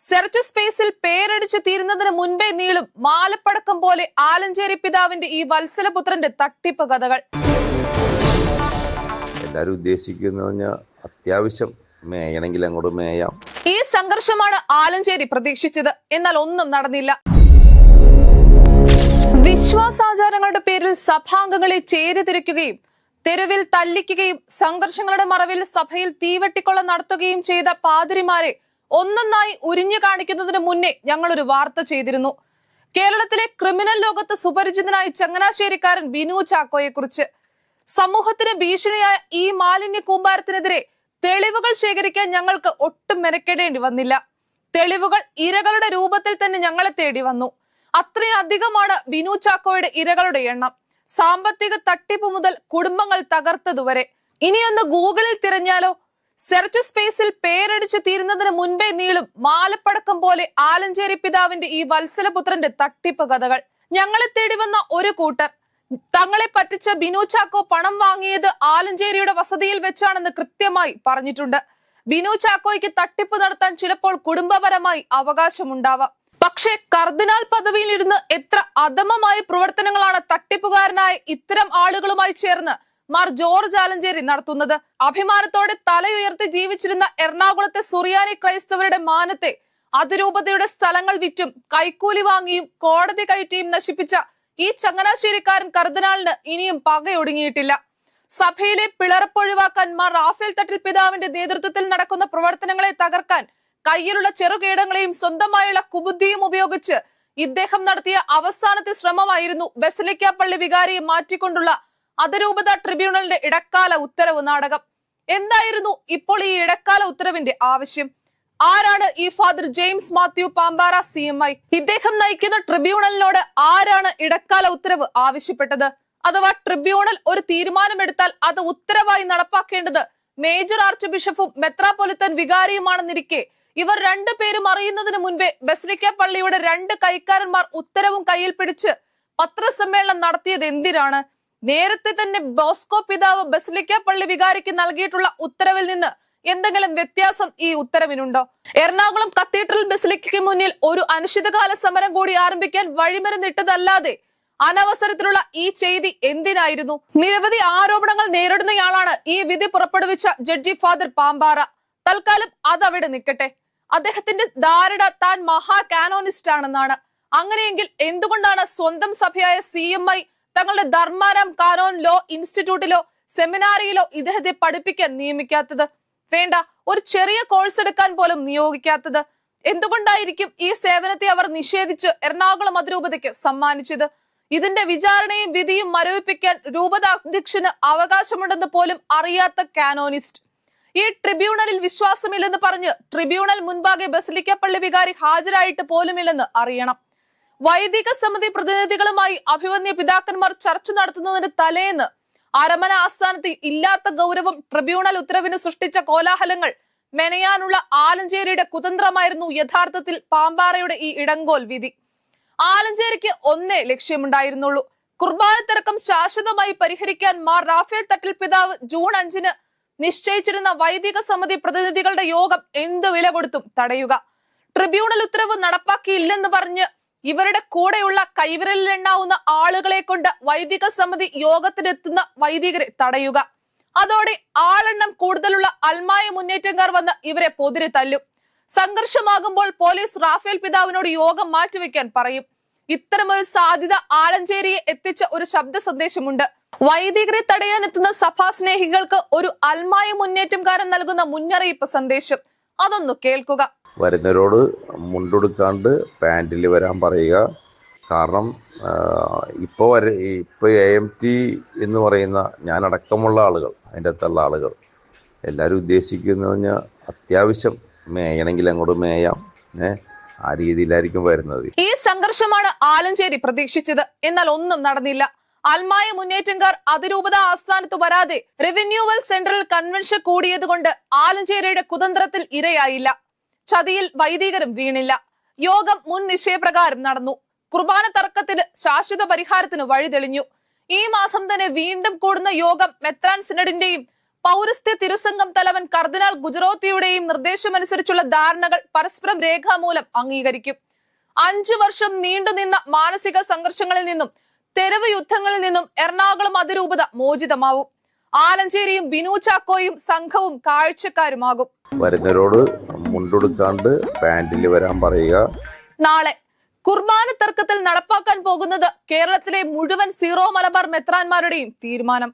Search സ്പേസിൽ പേരടിച്ചു തീരുന്നതിന് മുൻപേ നീളും മാലപ്പടക്കം പോലെ ആലഞ്ചേരി പിതാവിന്റെ ഈ വത്സലപുത്രന്റെ തട്ടിപ്പ് കഥകൾ. എല്ലാരും ഉദ്ദേശിക്കുന്ന അത്യാവശ്യം മേയണമെങ്കിൽ അങ്ങോട്ട് മേയാം. ഈ സംഘർഷമാണ് ആലഞ്ചേരി പ്രതീക്ഷിച്ചത്. എന്നാൽ ഒന്നും നടന്നില്ല. വിശ്വാസാചാരങ്ങളുടെ പേരിൽ സഭാംഗങ്ങളെ ചേരിതിരിക്കുകയും തെരുവിൽ തല്ലിക്കുകയും സംഘർഷങ്ങളുടെ മറവിൽ സഭയിൽ തീവെട്ടിക്കൊള്ള നടത്തുകയും ചെയ്ത പാതിരിമാരെ ഒന്നൊന്നായി ഉരിഞ്ഞു കാണിക്കുന്നതിന് മുന്നേ ഞങ്ങളൊരു വാർത്ത ചെയ്തിരുന്നു. കേരളത്തിലെ ക്രിമിനൽ ലോകത്ത് സുപരിചിതനായ ചങ്ങനാശ്ശേരിക്കാരൻ ബിനു ചാക്കോയെ കുറിച്ച്. സമൂഹത്തിന് ഭീഷണിയായ ഈ മാലിന്യ കൂമ്പാരത്തിനെതിരെ തെളിവുകൾ ശേഖരിക്കാൻ ഞങ്ങൾക്ക് ഒട്ടും മെനക്കെടേണ്ടി വന്നില്ല. തെളിവുകൾ ഇരകളുടെ രൂപത്തിൽ തന്നെ ഞങ്ങളെ തേടി വന്നു. അത്രയധികമാണ് ബിനു ചാക്കോയുടെ ഇരകളുടെ എണ്ണം. സാമ്പത്തിക തട്ടിപ്പ് മുതൽ കുടുംബങ്ങൾ തകർത്തതുവരെ. ഇനിയൊന്ന് ഗൂഗിളിൽ തിരഞ്ഞാലോ? സെർച്ച് സ്പേസിൽ പേരടിച്ചു തീരുന്നതിന് മുൻപേ നീളും മാലപ്പടക്കം പോലെ ആലഞ്ചേരി പിതാവിന്റെ ഈ വത്സലപുത്രന്റെ തട്ടിപ്പ് കഥകൾ. ഞങ്ങളെ തേടി വന്ന ഒരു കൂട്ടർ തങ്ങളെ പറ്റിച്ച ബിനു ചാക്കോ പണം വാങ്ങിയത് ആലഞ്ചേരിയുടെ വസതിയിൽ വെച്ചാണെന്ന് കൃത്യമായി പറഞ്ഞിട്ടുണ്ട്. ബിനു ചാക്കോയ്ക്ക് തട്ടിപ്പ് നടത്താൻ ചിലപ്പോൾ കുടുംബപരമായി അവകാശമുണ്ടാവാം. പക്ഷേ കർദിനാൾ പദവിയിൽ ഇരുന്ന് എത്ര അധമമായ പ്രവർത്തനങ്ങളാണ് തട്ടിപ്പുകാരനായ ഇത്തരം ആളുകളുമായി ചേർന്ന് മാർ ജോർജ് ആലഞ്ചേരി നടത്തുന്നത്. അഭിമാനത്തോടെ തലയുയർത്തി ജീവിച്ചിരുന്ന എറണാകുളത്തെ സുറിയാനി ക്രൈസ്തവരുടെ മാനത്തെ അതിരൂപതയുടെ സ്ഥലങ്ങൾ വിറ്റും കൈക്കൂലി വാങ്ങിയും കോടതി കയറ്റിയും നശിപ്പിച്ച ഈ ചങ്ങനാശ്ശേരിക്കാരൻ കർദിനാളിന് ഇനിയും പകയൊടുങ്ങിയിട്ടില്ല. സഭയിലെ പിളർപ്പൊഴിവാക്കാൻ മാർ റാഫേൽ തട്ടിൽ പിതാവിന്റെ നേതൃത്വത്തിൽ നടക്കുന്ന പ്രവർത്തനങ്ങളെ തകർക്കാൻ കയ്യിലുള്ള ചെറുകീടങ്ങളെയും സ്വന്തമായുള്ള കുബുദ്ധിയും ഉപയോഗിച്ച് ഇദ്ദേഹം നടത്തിയ അവസാനത്തെ ശ്രമമായിരുന്നു ബസിലിക്ക പള്ളി വികാരിയെ മാറ്റിക്കൊണ്ടുള്ള അതിരൂപത ട്രിബ്യൂണലിന്റെ ഇടക്കാല ഉത്തരവ് നാടകം. എന്തായിരുന്നു ഇപ്പോൾ ഈ ഇടക്കാല ഉത്തരവിന്റെ ആവശ്യം? ആരാണ് ഈ father James Mathew Pampara CMI? ഇദ്ദേഹം നയിക്കുന്ന ട്രിബ്യൂണലിനോട് ആരാണ് ഇടക്കാല ഉത്തരവ് ആവശ്യപ്പെട്ടത്? അഥവാ ട്രിബ്യൂണൽ ഒരു തീരുമാനമെടുത്താൽ അത് ഉത്തരവായി നടപ്പാക്കേണ്ടത് മേജർ ആർച്ച് ബിഷപ്പും മെത്രാപ്പൊലിത്തൻ വികാരിയുമാണെന്നിരിക്കെ ഇവർ രണ്ടുപേരും അറിയുന്നതിന് മുൻപേ ബസിലിക്ക പള്ളിയുടെ രണ്ട് കൈക്കാരന്മാർ ഉത്തരവും കയ്യിൽ പിടിച്ച് പത്രസമ്മേളനം നടത്തിയത് എന്തിനാണ്? നേരത്തെ തന്നെ ബോസ്കോ പിതാവ് ബസിലിക്ക പള്ളി വികാരിക്ക് നൽകിയിട്ടുള്ള ഉത്തരവിൽ നിന്ന് എന്തെങ്കിലും വ്യത്യാസം ഈ ഉത്തരവിനുണ്ടോ? എറണാകുളം കത്തീഡ്രൽ ബസിലിക്കയ്ക്ക് മുന്നിൽ ഒരു അനിശ്ചിതകാല സമരം കൂടി ആരംഭിക്കാൻ വഴിമരുന്നിട്ടതല്ലാതെ അനവസരത്തിലുള്ള ഈ ചെയ്തി എന്തിനായിരുന്നു? നിരവധി ആരോപണങ്ങൾ നേരിടുന്നയാളാണ് ഈ വിധി പുറപ്പെടുവിച്ച ജഡ്ജി ഫാദർ പാമ്പാറ. തൽക്കാലം അതവിടെ നിൽക്കട്ടെ. അദ്ദേഹത്തിന്റെ ധാരണ താൻ മഹാ കാനോനിസ്റ്റ് ആണെന്നാണ്. അങ്ങനെയെങ്കിൽ എന്തുകൊണ്ടാണ് സ്വന്തം സഭയായ CMI തങ്ങളുടെ ധർമാരാം കാനോൻ ലോ ഇൻസ്റ്റിറ്റ്യൂട്ടിലോ സെമിനാരിയിലോ ഇദ്ദേഹത്തെ പഠിപ്പിക്കാൻ നിയമിക്കാത്തത്? വേണ്ട, ഒരു ചെറിയ കോഴ്സ് എടുക്കാൻ പോലും നിയോഗിക്കാത്തത്? എന്തുകൊണ്ടായിരിക്കും ഈ സേവനത്തെ അവർ നിഷേധിച്ച് എറണാകുളം അതിരൂപതയ്ക്ക് സമ്മാനിച്ചത്? ഇതിന്റെ വിചാരണയും വിധിയും മരവിപ്പിക്കാൻ രൂപതാധ്യക്ഷന് അവകാശമുണ്ടെന്ന് പോലും അറിയാത്ത കാനോനിസ്റ്റ്. ഈ ട്രിബ്യൂണലിൽ വിശ്വാസമില്ലെന്ന് പറഞ്ഞ് ട്രിബ്യൂണൽ മുൻപാകെ ബസിലിക്ക പള്ളി വികാരി ഹാജരായിട്ട് പോലുമില്ലെന്ന് അറിയണം. വൈദിക സമിതി പ്രതിനിധികളുമായി അഭിവന്യ പിതാക്കന്മാർ ചർച്ച നടത്തുന്നതിന് തലേന്ന് അരമന ആസ്ഥാനത്ത് ഇല്ലാത്ത ഗൗരവം ട്രിബ്യൂണൽ ഉത്തരവിന് സൃഷ്ടിച്ച കോലാഹലങ്ങൾ മെനയാനുള്ള ആലഞ്ചേരിയുടെ കുതന്ത്രമായിരുന്നു യഥാർത്ഥത്തിൽ പാമ്പാറയുടെ ഈ ഇടങ്കോൽ വിധി. ആലഞ്ചേരിക്ക് ഒന്നേ ലക്ഷ്യമുണ്ടായിരുന്നുള്ളൂ: കുർബാന തിരക്കം ശാശ്വതമായി പരിഹരിക്കാൻ മാർ റാഫേൽ തട്ടിൽ പിതാവ് ജൂൺ 5-ന് നിശ്ചയിച്ചിരുന്ന വൈദിക സമിതി പ്രതിനിധികളുടെ യോഗം എന്ത് വില കൊടുത്തും തടയുക. ട്രിബ്യൂണൽ ഉത്തരവ് നടപ്പാക്കിയില്ലെന്ന് പറഞ്ഞ് ഇവരുടെ കൂടെയുള്ള കൈവിരലിലെണ്ണാവുന്ന ആളുകളെ കൊണ്ട് വൈദിക സമിതി യോഗത്തിനെത്തുന്ന വൈദികരെ തടയുക. അതോടെ ആളെണ്ണം കൂടുതലുള്ള അൽമായ മുന്നേറ്റക്കാർ വന്ന് ഇവരെ പൊതിരെ തല്ലും. സംഘർഷമാകുമ്പോൾ പോലീസ് റാഫേൽ പിതാവിനോട് യോഗം മാറ്റിവെക്കാൻ പറയും. ഇത്തരമൊരു സാധ്യത ആലഞ്ചേരിയെ എത്തിച്ച ഒരു ശബ്ദ സന്ദേശമുണ്ട്. വൈദികരെ തടയാനെത്തുന്ന സഭാസ്നേഹികൾക്ക് ഒരു അൽമായ മുന്നേറ്റംകാരൻ നൽകുന്ന മുന്നറിയിപ്പ് സന്ദേശം. അതൊന്നു കേൾക്കുക. വരുന്നവരോട് മുണ്ടെടുക്കാണ്ട് പാൻറ്റിൽ വരാൻ പറയുക. കാരണം ഇപ്പോൾ AMT എന്ന് പറയുന്ന ഞാനടക്കമുള്ള ആളുകൾ, അതിൻ്റെ അകത്തുള്ള ആളുകൾ എല്ലാവരും ഉദ്ദേശിക്കുന്ന അത്യാവശ്യം മേയണമെങ്കിൽ അങ്ങോട്ട് മേയാം. ആ രീതിയിലായിരിക്കും വരുന്നത്. ഈ സംഘർഷമാണ് ആലഞ്ചേരി പ്രതീക്ഷിച്ചത്. എന്നാൽ ഒന്നും നടന്നില്ല. അൽമായ മുന്നേറ്റക്കാർ അതിരൂപത ആസ്ഥാനത്ത് വരാതെ റിവന്യൂവൽ സെൻട്രൽ കൺവെൻഷൻ കൂടിയത് കൊണ്ട് ആലഞ്ചേരിയുടെ കുതന്ത്രത്തിൽ ഇരയായില്ല. ചതിയിൽ വൈദികരും വീണില്ല. യോഗം മുൻ നിശ്ചയപ്രകാരം നടന്നു. കുർബാന തർക്കത്തിന് ശാശ്വത പരിഹാരത്തിന് വഴി തെളിഞ്ഞു. ഈ മാസം തന്നെ വീണ്ടും കൂടുന്ന യോഗം മെത്രാൻ സിനഡിന്റെയും പൗരസ്ത്യ തിരുസംഘം തലവൻ കർദിനാൾ ഗുജറാത്തിയുടെയും നിർദ്ദേശമനുസരിച്ചുള്ള ധാരണകൾ പരസ്പരം രേഖാമൂലം അംഗീകരിക്കും. 5 വർഷം നീണ്ടുനിന്ന മാനസിക സംഘർഷങ്ങളിൽ നിന്നും തെരുവ് യുദ്ധങ്ങളിൽ നിന്നും എറണാകുളം അതിരൂപത മോചിതമാവും. ആലഞ്ചേരിയും ബിനു ചാക്കോയും സംഘവും കാഴ്ചക്കാരുമാകും. വരുന്നവരോട് മുണ്ടുടുക്കാണ്ട് പാന്റിൽ വരാൻ പറയുക. നാളെ കുർബാന തർക്കത്തിൽ നടപ്പാക്കാൻ പോകുന്നത് കേരളത്തിലെ മുഴുവൻ സീറോ മലബാർ മെത്രാന്മാരുടെയും തീരുമാനം.